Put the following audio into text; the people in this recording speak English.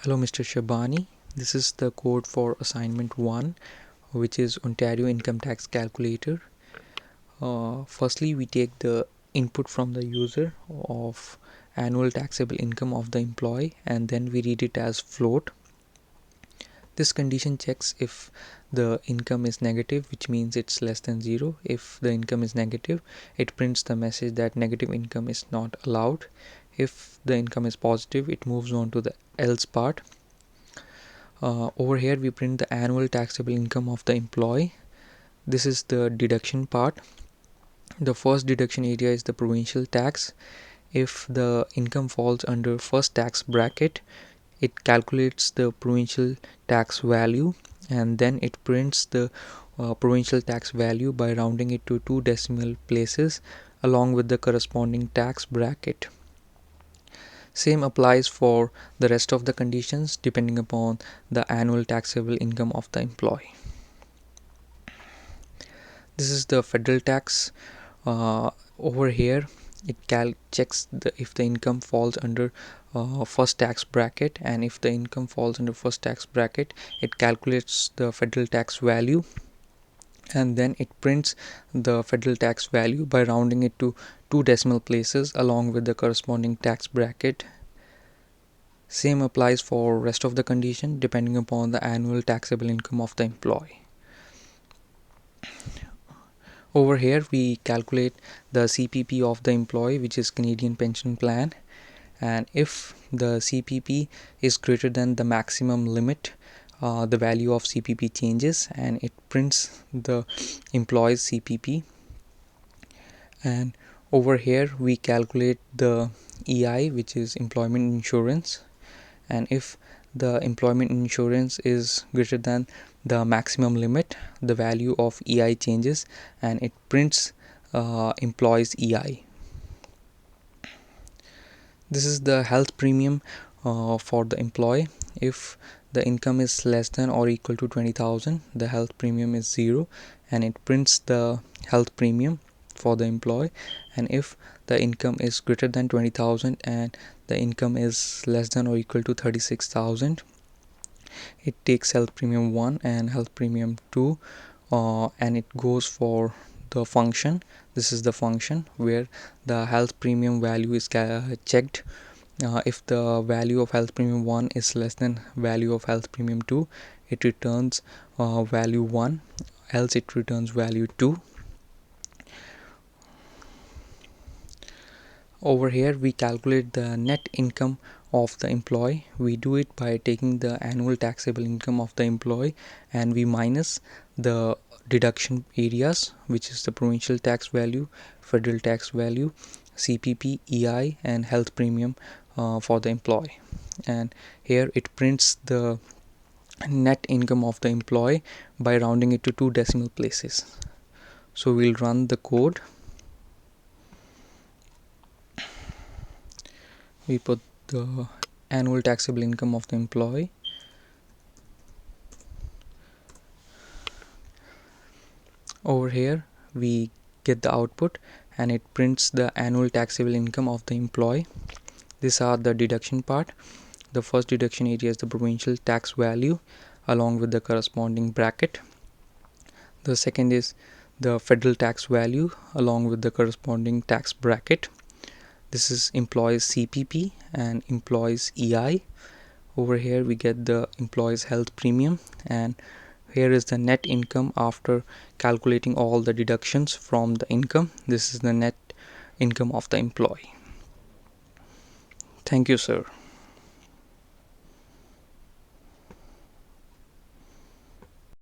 Hello Mr. Shabani, this is the code for assignment 1, which is Ontario Income Tax Calculator. Firstly, we take the input from the user of annual taxable income of the employee, and then we read it as float. This condition checks if the income is negative, which means it's less than 0. If the income is negative, it prints the message that negative income is not allowed. If the income is positive, it moves on to the else part. Over here we print the annual taxable income of the employee. This is the deduction part. The first deduction area is the provincial tax. If the income falls under first tax bracket, it calculates the provincial tax value, and then it prints the provincial tax value by rounding it to 2 decimal places along with the corresponding tax bracket. Same applies for the rest of the conditions depending upon the annual taxable income of the employee. This is the federal tax. Over here it checks if the income falls under first tax bracket, and if the income falls under first tax bracket, it calculates the federal tax value, and then it prints the federal tax value by rounding it to 2 decimal places along with the corresponding tax bracket. Same applies for rest of the condition depending upon the annual taxable income of the employee. Over here we calculate the CPP of the employee, which is Canadian Pension Plan, and if the CPP is greater than the maximum limit, the value of CPP changes and it prints the employee's CPP. And over here we calculate the EI, which is employment insurance, and if the employment insurance is greater than the maximum limit, the value of EI changes and it prints employee's EI. This is the health premium for the employee. If the income is less than or equal to 20,000, the health premium is 0 and it prints the health premium for the employee. And if the income is greater than 20,000 and the income is less than or equal to 36,000, it takes health premium 1 and health premium 2 and it goes for the function. This is the function where the health premium value is checked. If the value of health premium 1 is less than value of health premium 2, it returns value 1, else it returns value 2. Over here we calculate the net income of the employee. We do it by taking the annual taxable income of the employee and we minus the deduction areas, which is the provincial tax value, federal tax value, CPP, EI and health premium for the employee. And here it prints the net income of the employee by rounding it to 2 decimal places. So we'll run the code. We put the annual taxable income of the employee. Over here we get the output and it prints the annual taxable income of the employee. These are the deduction part. The first deduction area is the provincial tax value along with the corresponding bracket. The second is the federal tax value along with the corresponding tax bracket. This is employees CPP and employees EI. Over here we get the employees health premium, and here is the net income after calculating all the deductions from the income. This is the net income of the employee. Thank you, sir.